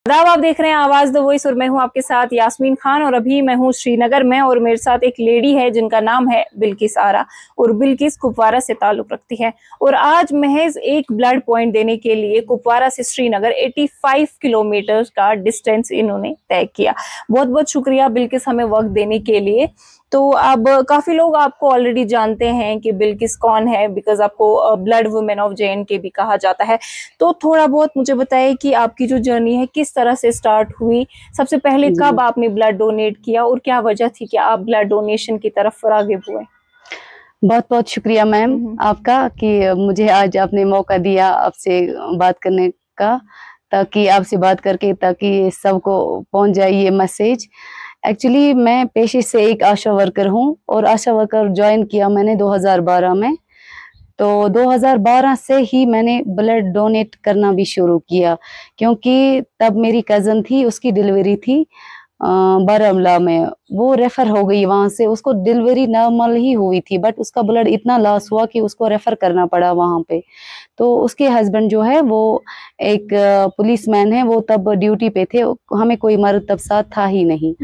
आदाब, आप देख रहे हैं आवाज द वॉइस और मैं हूं आपके साथ यास्मीन खान। और अभी मैं हूं श्रीनगर में और मेरे साथ एक लेडी है जिनका नाम है बिल्किस आरा और बिल्किस कुपवारा से ताल्लुक रखती है। और आज महज एक ब्लड पॉइंट देने के लिए कुपवारा से श्रीनगर 85 किलोमीटर का डिस्टेंस इन्होंने तय किया। बहुत बहुत शुक्रिया बिल्किस हमें वक्त देने के लिए। तो अब काफी लोग आपको ऑलरेडी जानते हैं कि बिल्किस कौन है, बिकॉज आपको ब्लड वुमेन ऑफ JNK भी कहा जाता है। तो थोड़ा बहुत मुझे बताइए कि आपकी जो जर्नी है किस तरह से स्टार्ट हुई, सबसे पहले कब आपने ब्लड डोनेट किया और क्या वजह थी कि आप ब्लड डोनेशन की तरफ राग़िब हुए। बहुत बहुत शुक्रिया मैम आपका कि मुझे आज आपने मौका दिया आपसे बात करने का, ताकि आपसे बात करके ताकि सबको पहुंच जाए ये मैसेज। एक्चुअली मैं पेशे से एक आशा वर्कर हूं और आशा वर्कर ज्वाइन किया मैंने 2012 में। तो 2012 से ही मैंने ब्लड डोनेट करना भी शुरू किया, क्योंकि तब मेरी कज़न थी, उसकी डिलीवरी थी बारामूला में। वो रेफर हो गई वहां से, उसको डिलीवरी नॉर्मल ही हुई थी बट उसका ब्लड इतना लॉस हुआ कि उसको रेफर करना पड़ा वहां पे। तो उसके हस्बैंड जो है वो एक पुलिसमैन है, वो तब ड्यूटी पे थे, हमें कोई मर्द तब साथ था ही नहीं।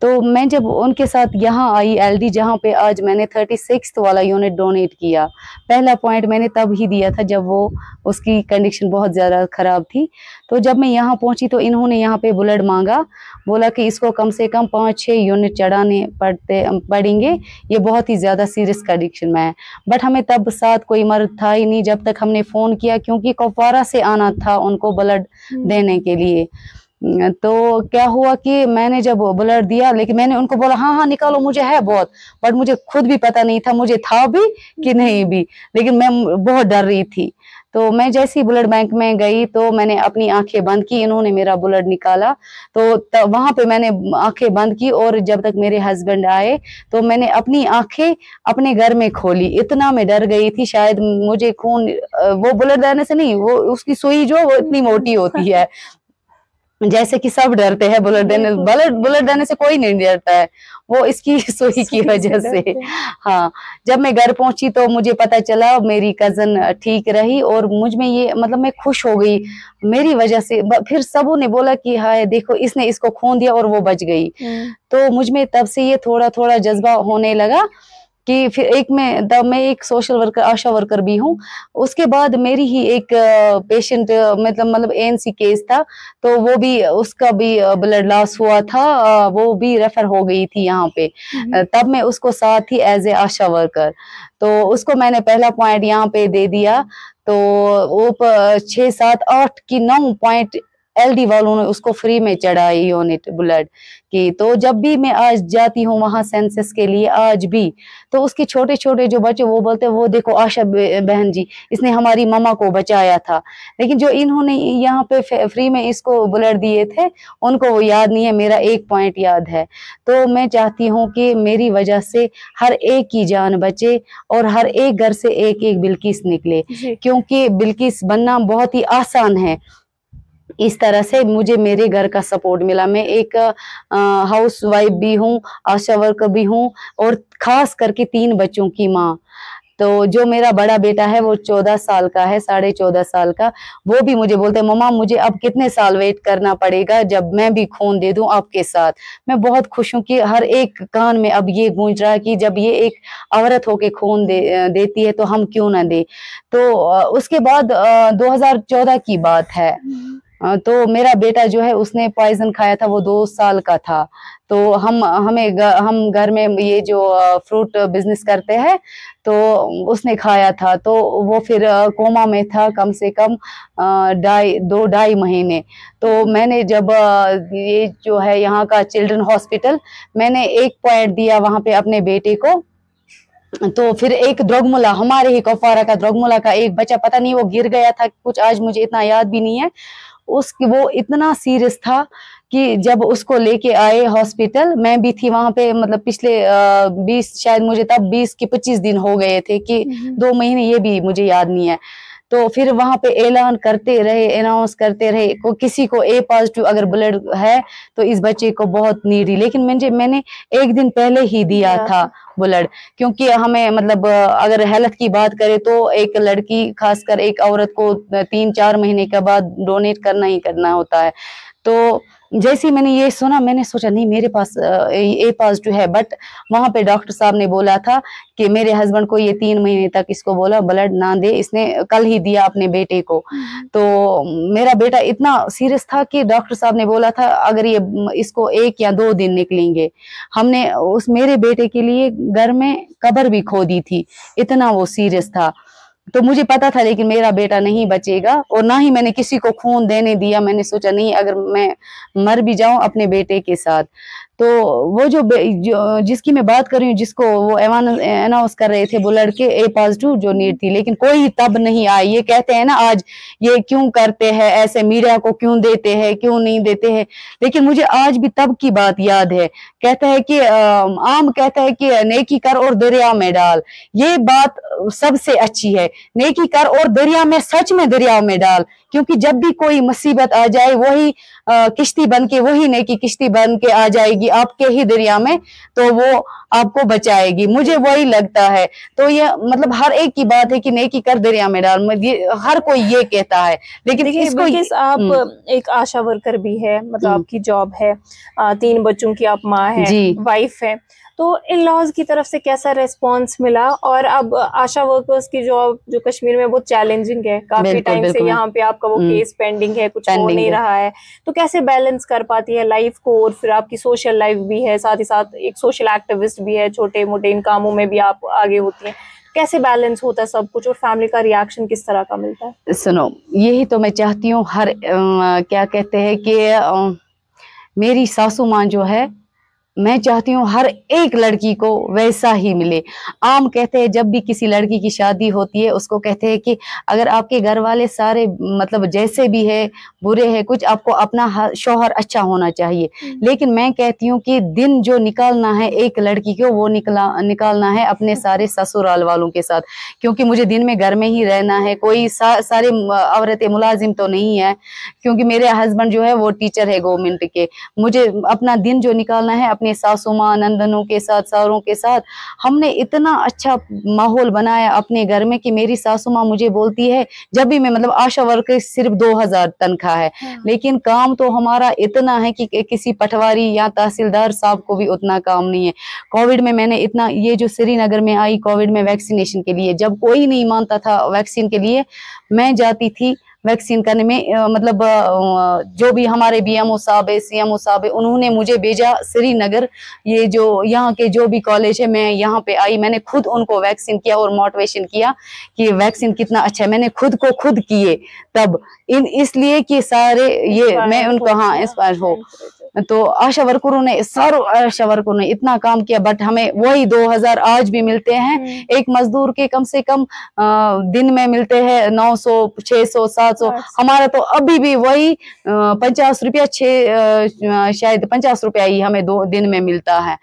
तो मैं जब उनके साथ यहाँ आई LD, जहाँ पे आज मैंने 36 वाला यूनिट डोनेट किया। पहला पॉइंट मैंने तब ही दिया था जब वो उसकी कंडीशन बहुत ज़्यादा ख़राब थी। तो जब मैं यहाँ पहुँची तो इन्होंने यहाँ पे ब्लड मांगा, बोला कि इसको कम से कम 5-6 यूनिट चढ़ाने पड़ेंगे, ये बहुत ही ज़्यादा सीरियस कंडीशन में है। बट हमें तब साथ कोई मर्द था ही नहीं जब तक हमने फ़ोन किया, क्योंकि कुपवारा से आना था उनको ब्लड देने के लिए। तो क्या हुआ कि मैंने जब ब्लड दिया, लेकिन मैंने उनको बोला हाँ हाँ निकालो, मुझे है बहुत, बट मुझे खुद भी पता नहीं था मुझे था भी कि नहीं भी, लेकिन मैं बहुत डर रही थी। तो मैं जैसे ही ब्लड बैंक में गई तो मैंने अपनी आंखें बंद की, इन्होंने मेरा ब्लड निकाला। तो वहां पे मैंने आंखें बंद की और जब तक मेरे हस्बैंड आए तो मैंने अपनी आंखें अपने घर में खोली। इतना मैं डर गई थी, शायद मुझे खून वो ब्लड देने से नहीं, वो उसकी सुई जो वो इतनी मोटी होती है, जैसे कि सब डरते हैं ब्लड देने से कोई नहीं डरता है, वो इसकी सुई की वजह से। हाँ, जब मैं घर पहुंची तो मुझे पता चला मेरी कजन ठीक रही और मुझ में ये मतलब मैं खुश हो गई मेरी वजह से। फिर सबों ने बोला कि हाय देखो इसने इसको खून दिया और वो बच गई। तो मुझ में तब से ये थोड़ा थोड़ा जज्बा होने लगा कि फिर मैं एक सोशल वर्कर, आशा वर्कर भी हूँ। उसके बाद मेरी ही एक पेशेंट मतलब ANC केस था, तो वो भी उसका भी ब्लड लॉस हुआ था, वो भी रेफर हो गई थी यहाँ पे। तब मैं उसको साथ ही एज ए आशा वर्कर, तो उसको मैंने पहला पॉइंट यहाँ पे दे दिया। तो वो 6, 7, 8 की 9 पॉइंट LD वालों ने उसको फ्री में चढ़ाई यूनिट ब्लड की। तो जब भी मैं आज जाती हूँ वहां सेंसस के लिए आज भी, तो उसके छोटे छोटे जो बच्चे वो बोलते हैं वो देखो आशा बहन जी, इसने हमारी मम्मा को बचाया था। लेकिन जो इन्होंने यहाँ पे फ्री में इसको ब्लड दिए थे उनको वो याद नहीं है, मेरा एक पॉइंट याद है। तो मैं चाहती हूँ कि मेरी वजह से हर एक की जान बचे और हर एक घर से एक एक बिल्किस निकले, क्योंकि बिल्किस बनना बहुत ही आसान है। इस तरह से मुझे मेरे घर का सपोर्ट मिला। मैं एक हाउस वाइफ भी हूँ, आशा वर्कर भी हूँ और खास करके 3 बच्चों की माँ। तो जो मेरा बड़ा बेटा है वो 14 साल का है, 14.5 साल का, वो भी मुझे बोलते हैं मम्मा मुझे अब कितने साल वेट करना पड़ेगा जब मैं भी खून दे दूं आपके साथ। मैं बहुत खुश हूँ कि हर एक कान में अब ये गूंज रहा है कि जब ये एक औरत होके खून देती है तो हम क्यों ना दे। तो उसके बाद 2014 की बात है। तो मेरा बेटा जो है उसने पॉइजन खाया था, वो 2 साल का था। तो हम घर में ये जो फ्रूट बिजनेस करते हैं, तो उसने खाया था, तो वो फिर कोमा में था कम से कम 2-2.5 महीने। तो मैंने जब ये जो है यहाँ का चिल्ड्रन हॉस्पिटल, मैंने एक पॉइंट दिया वहां पे अपने बेटे को। तो फिर एक द्रोगमुला, हमारे ही कुपवारा का द्रोगमुला का एक बच्चा, पता नहीं वो गिर गया था कुछ, आज मुझे इतना याद भी नहीं है, वो इतना सीरियस था कि जब उसको लेके आए हॉस्पिटल, मैं भी थी वहां पे, मतलब पिछले 20 शायद मुझे तब 20 के 25 दिन हो गए थे कि 2 महीने, ये भी मुझे याद नहीं है। तो फिर वहां पे ऐलान करते रहे, अनाउंस करते रहे किसी को A पॉजिटिव अगर ब्लड है तो इस बच्चे को बहुत नीडी। लेकिन मैंने एक दिन पहले ही दिया था ब्लड, क्योंकि हमें मतलब अगर हेल्थ की बात करें तो एक लड़की, खासकर एक औरत को 3-4 महीने के बाद डोनेट करना ही करना होता है। तो जैसे ही मैंने ये सुना, मैंने सोचा नहीं मेरे पास A+ है, बट वहां पे डॉक्टर साहब ने बोला था कि मेरे हस्बैंड को ये 3 महीने तक इसको बोला ब्लड ना दे, इसने कल ही दिया अपने बेटे को। तो मेरा बेटा इतना सीरियस था कि डॉक्टर साहब ने बोला था अगर ये इसको 1 या 2 दिन निकलेंगे। हमने उस मेरे बेटे के लिए घर में कब्र भी खोदी थी, इतना वो सीरियस था। तो मुझे पता था लेकिन मेरा बेटा नहीं बचेगा, और ना ही मैंने किसी को खून देने दिया। मैंने सोचा नहीं अगर मैं मर भी जाऊं अपने बेटे के साथ। तो वो जो जिसकी मैं बात कर रही हूँ, जिसको वो अनाउंस कर रहे थे, वो लड़के A+ जो नीड थी, लेकिन कोई तब नहीं आया। ये कहते हैं ना आज ये क्यों करते हैं ऐसे, मीडिया को क्यों देते हैं, क्यों नहीं देते हैं, लेकिन मुझे आज भी तब की बात याद है। कहता है कि आम कहता है कि नेकी कर और दरिया में डाल, ये बात सबसे अच्छी है। नेकी कर और दरिया में, सच में दरिया में डाल, क्योंकि जब भी कोई मुसीबत आ जाए वही किश्ती बन के, वही नेकी किश्ती बन के आ जाएगी आपके ही दरिया में, तो वो आपको बचाएगी। मुझे वही लगता है। तो ये मतलब हर एक की बात है कि नेकी कर दरिया में डाल, हर कोई ये कहता है, लेकिन इसको आप एक आशा वर्कर भी है, मतलब आपकी जॉब है, 3 बच्चों की आप माँ है, वाइफ है, तो इन लॉज की तरफ से कैसा रेस्पॉन्स मिला? और अब आशा वर्कर्स की जॉब जो कश्मीर में बहुत चैलेंजिंग है, काफी टाइम से यहाँ पे आपका वो केस पेंडिंग है, कुछ हो नहीं रहा है, तो कैसे बैलेंस कर पाती है लाइफ को? और फिर आपकी सोशल लाइफ भी है, साथ ही साथ एक सोशल एक्टिविस्ट भी है, छोटे मोटे इन कामों में भी आप आगे होती हैं, कैसे बैलेंस होता है सब कुछ, और फैमिली का रिएक्शन किस तरह का मिलता है? सुनो, यही तो मैं चाहती हूँ हर क्या कहते हैं कि मेरी सासू माँ जो है, मैं चाहती हूँ हर एक लड़की को वैसा ही मिले। आम कहते हैं जब भी किसी लड़की की शादी होती है उसको कहते हैं कि अगर आपके घर वाले सारे मतलब जैसे भी है, बुरे हैं कुछ, आपको अपना शौहर अच्छा होना चाहिए। लेकिन मैं कहती हूँ कि दिन जो निकालना है एक लड़की को, वो निकालना है अपने सारे ससुराल वालों के साथ, क्योंकि मुझे दिन में घर में ही रहना है। कोई सारे औरतें मुलाजिम तो नहीं है, क्योंकि मेरे हस्बैंड जो है वो टीचर है गवर्नमेंट के। मुझे अपना दिन जो निकालना है अपने सासू माँ नंदनों के साथ, सारों के साथ। हमने इतना अच्छा माहौल बनाया अपने घर में कि मेरी सासू माँ मुझे बोलती है, जब भी मैं मतलब आशा वर्कर सिर्फ 2000 तनख्वाह है, लेकिन काम तो हमारा इतना है कि किसी पटवारी या तहसीलदार साहब को भी उतना काम नहीं है। कोविड में मैंने इतना, ये जो श्रीनगर में आई कोविड में वैक्सीनेशन के लिए, जब कोई नहीं मानता था वैक्सीन के लिए, मैं जाती थी वैक्सीन करने में। मतलब जो भी हमारे BMO साहब है, CMO साहब है, उन्होंने मुझे भेजा श्रीनगर, ये जो यहाँ के जो भी कॉलेज है, मैं यहाँ पे आई, मैंने खुद उनको वैक्सीन किया और मोटिवेशन किया कि वैक्सीन कितना अच्छा है। मैंने खुद को खुद किए तब, इसलिए कि सारे ये मैं उनको हाँ इंस्पायर हो। तो आशा वर्करों ने, सारों आशा वर्करों ने इतना काम किया, बट हमें वही 2000 आज भी मिलते हैं। एक मजदूर के कम से कम दिन में मिलते हैं 900, 600, 700। हमारा तो अभी भी वही 50 रुपया, शायद 50 रुपया ही हमें 2 दिन में मिलता है।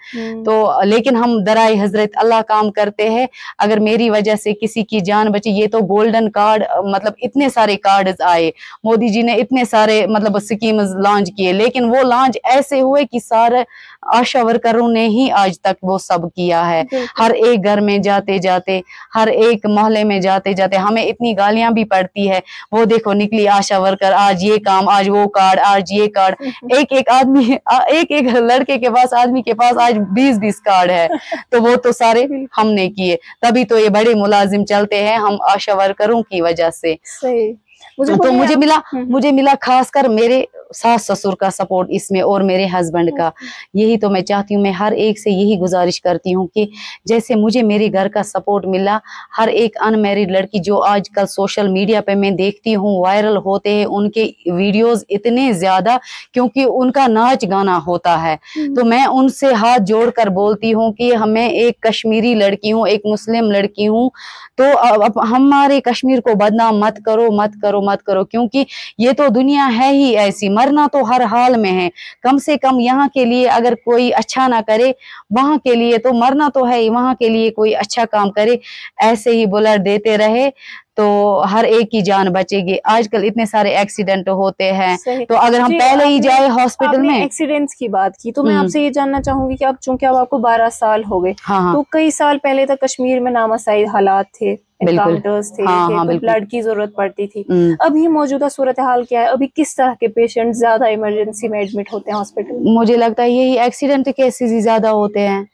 तो लेकिन हम दराई हजरत अल्लाह काम करते हैं। अगर मेरी वजह से किसी की जान बची, ये तो गोल्डन कार्ड, मतलब इतने सारे कार्ड आए, मोदी जी ने इतने सारे मतलब स्कीम लॉन्च किए, लेकिन वो लॉन्च ऐसे हुए कि सारे आशा वर्करों ने ही आज तक वो सब किया है। हर एक घर में जाते जाते, हर एक मोहल्ले में जाते जाते हमें इतनी गालियां भी पड़ती है, वो देखो निकली आशा वर्कर, आज ये काम, आज वो कार्ड, आज ये कार्ड। एक एक आदमी, एक एक लड़के के पास, आदमी के पास आज 20-20 कार्ड है। तो वो तो सारे हमने किए, तभी तो ये बड़े मुलाजिम चलते हैं हम आशा वर्करों की वजह से। सही। तो मुझे मिला खासकर मेरे सास ससुर का सपोर्ट इसमें, और मेरे हस्बैंड का। यही तो मैं चाहती हूँ, मैं हर एक से यही गुजारिश करती हूँ कि जैसे मुझे मेरे घर का सपोर्ट मिला, हर एक अनमैरिड लड़की जो आजकल सोशल मीडिया पे मैं देखती हूँ वायरल होते हैं, उनके वीडियोस इतने ज्यादा, क्योंकि उनका नाच गाना होता है। तो मैं उनसे हाथ जोड़कर बोलती हूँ कि हमें, एक कश्मीरी लड़की हूँ, एक मुस्लिम लड़की हूँ, तो अब हमारे कश्मीर को बदनाम मत करो, मत करो, मत करो, क्योंकि ये तो दुनिया है ही ऐसी, मरना तो हर हाल में है। कम से कम यहाँ के लिए अगर कोई अच्छा ना करे, वहां के लिए तो मरना तो है ही, वहां के लिए कोई अच्छा काम करे, ऐसे ही बुलर देते रहे तो हर एक की जान बचेगी। आजकल इतने सारे एक्सीडेंट होते हैं, तो अगर हम पहले ही जाए हॉस्पिटल में। एक्सीडेंट्स की बात की, तो मैं आपसे ये जानना चाहूंगी कि अब चूंकि अब आपको 12 साल हो गए, तो कई साल पहले तक कश्मीर में नामसाई हालात थे, एनकाउंटर्स थे, तो ब्लड की जरूरत पड़ती थी। अभी मौजूदा सूरत हाल क्या है? अभी किस तरह के पेशेंट ज्यादा इमरजेंसी में एडमिट होते हैं हॉस्पिटल? मुझे लगता है यही एक्सीडेंट केसेस ही ज्यादा होते हैं,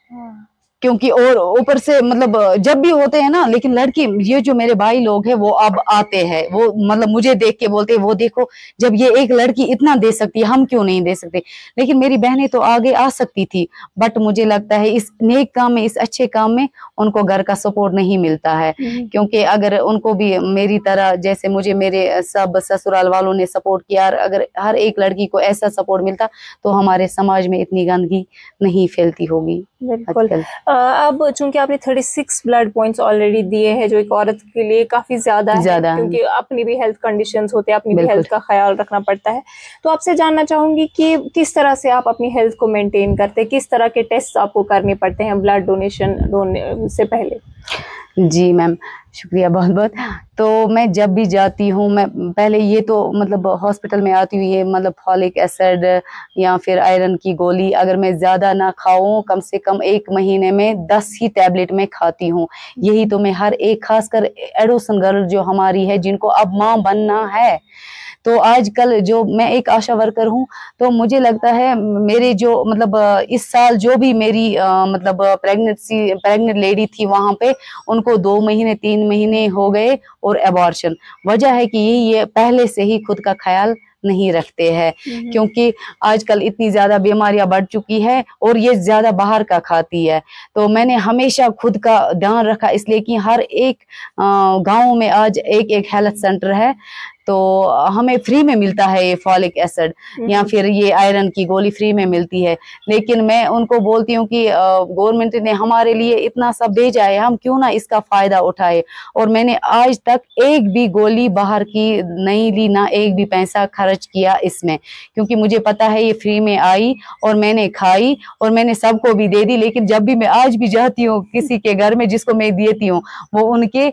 क्योंकि और ऊपर से मतलब जब भी होते हैं ना, लेकिन लड़की ये जो मेरे भाई लोग हैं वो अब आते हैं, वो मतलब मुझे देख के बोलते हैं वो देखो जब ये एक लड़की इतना दे सकती है हम क्यों नहीं दे सकते। लेकिन मेरी बहनें तो आगे आ सकती थी, बट मुझे लगता है इस नेक काम में, इस अच्छे काम में उनको घर का सपोर्ट नहीं मिलता है। क्योंकि अगर उनको भी मेरी तरह जैसे मुझे मेरे सब ससुराल वालों ने सपोर्ट किया, अगर हर एक लड़की को ऐसा सपोर्ट मिलता तो हमारे समाज में इतनी गंदगी नहीं फैलती होगी। बिल्कुल। अब चूंकि आपने 36 ब्लड पॉइंट्स ऑलरेडी दिए हैं, जो एक औरत के लिए काफी ज्यादा है, क्योंकि अपनी भी हेल्थ कंडीशंस होते हैं, अपनी भी हेल्थ का ख्याल रखना पड़ता है। तो आपसे जानना चाहूंगी कि किस तरह से आप अपनी हेल्थ को मेंटेन करते हैं, किस तरह के टेस्ट आपको करने पड़ते हैं ब्लड डोनेशन से पहले? जी मैम, शुक्रिया बहुत बहुत। तो मैं जब भी जाती हूँ, मैं पहले ये तो मतलब हॉस्पिटल में आती हूँ, ये मतलब फॉलिक एसिड या फिर आयरन की गोली अगर मैं ज़्यादा ना खाऊं, कम से कम 1 महीने में 10 ही टैबलेट में खाती हूँ। यही तो मैं हर एक, खासकर एडोसन गर्ल जो हमारी है, जिनको अब माँ बनना है, तो आजकल जो मैं एक आशा वर्कर हूँ, तो मुझे लगता है मेरे जो मतलब इस साल जो भी मेरी मतलब प्रेग्नेंट लेडी थी वहां पे, उनको 2 महीने 3 महीने हो गए और एबॉर्शन। वजह है कि ये पहले से ही खुद का ख्याल नहीं रखते हैं, क्योंकि आजकल इतनी ज्यादा बीमारियां बढ़ चुकी है और ये ज्यादा बाहर का खाती है। तो मैंने हमेशा खुद का ध्यान रखा, इसलिए कि हर एक गांव में आज एक हेल्थ सेंटर है, तो हमें फ्री में मिलता है ये फॉलिक एसिड या फिर ये आयरन की गोली फ्री में मिलती है। लेकिन मैं उनको बोलती हूँ कि गवर्नमेंट ने हमारे लिए इतना सब भेजा है, हम क्यों ना इसका फायदा उठाए। और मैंने आज तक एक भी गोली बाहर की नहीं ली, ना एक भी पैसा खर्च किया इसमें, क्योंकि मुझे पता है ये फ्री में आई और मैंने खाई और मैंने सबको भी दे दी। लेकिन जब भी मैं आज भी जाती हूँ किसी के घर में जिसको मैं देती हूँ, वो उनके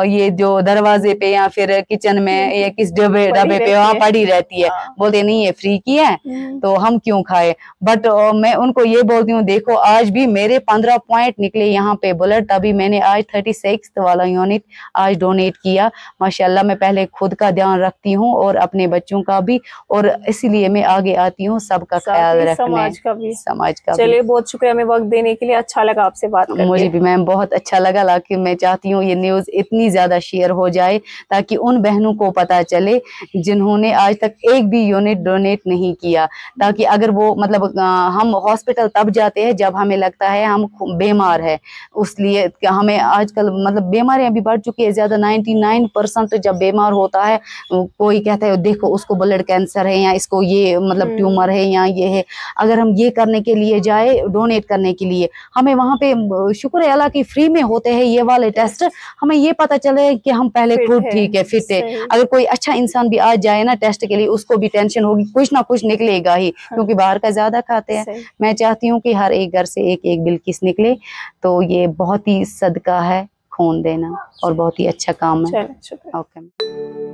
ये जो दरवाजे पे या फिर किचन में या किस डब्बे पे वहाँ पड़ी रहती है। बोलते नहीं, ये फ्री की है तो हम क्यों खाए। बट मैं उनको ये बोलती हूँ, देखो आज भी मेरे 15 पॉइंट निकले यहाँ पे ब्लड, तभी मैंने आज 36 वाला यूनिट आज डोनेट किया। माशाल्लाह, मैं पहले खुद का ध्यान रखती हूँ और अपने बच्चों का भी, और इसीलिए मैं आगे आती हूँ सबका ख्याल रखने, समाज का भी। चलिए, बहुत शुक्रिया हमें वक्त देने के लिए, अच्छा लगा आपसे बात करके। मुझे भी मैम बहुत अच्छा लगा, लेकिन मैं चाहती हूँ ये न्यूज इतनी ज्यादा शेयर हो जाए ताकि उन बहनों को पता चले जिन्होंने आज तक एक भी यूनिट डोनेट नहीं किया, ताकि अगर वो मतलब हम हॉस्पिटल तब जाते हैं जब हमें लगता है हम बीमार है, उसलिए हमें आजकल मतलब बीमारियां भी बढ़ चुकी है ज्यादा। 99% जब बीमार होता है कोई कहता है देखो उसको ब्लड कैंसर है या इसको ये मतलब ट्यूमर है या ये है। अगर हम ये करने के लिए जाए, डोनेट करने के लिए, हमें वहां पे शुक्र है अल्लाह की फ्री में होते हैं ये वाले टेस्ट, हमें ये पता चले कि हम पहले खुद ठीक है, फिट है। अगर कोई अच्छा इंसान भी आज जाए ना टेस्ट के लिए, उसको भी टेंशन होगी, कुछ ना कुछ निकलेगा ही, क्योंकि बाहर का ज्यादा खाते हैं। मैं चाहती हूँ कि हर एक घर से एक बिल्किस निकले, तो ये बहुत ही सदका है खून देना और बहुत ही अच्छा काम है। ओके।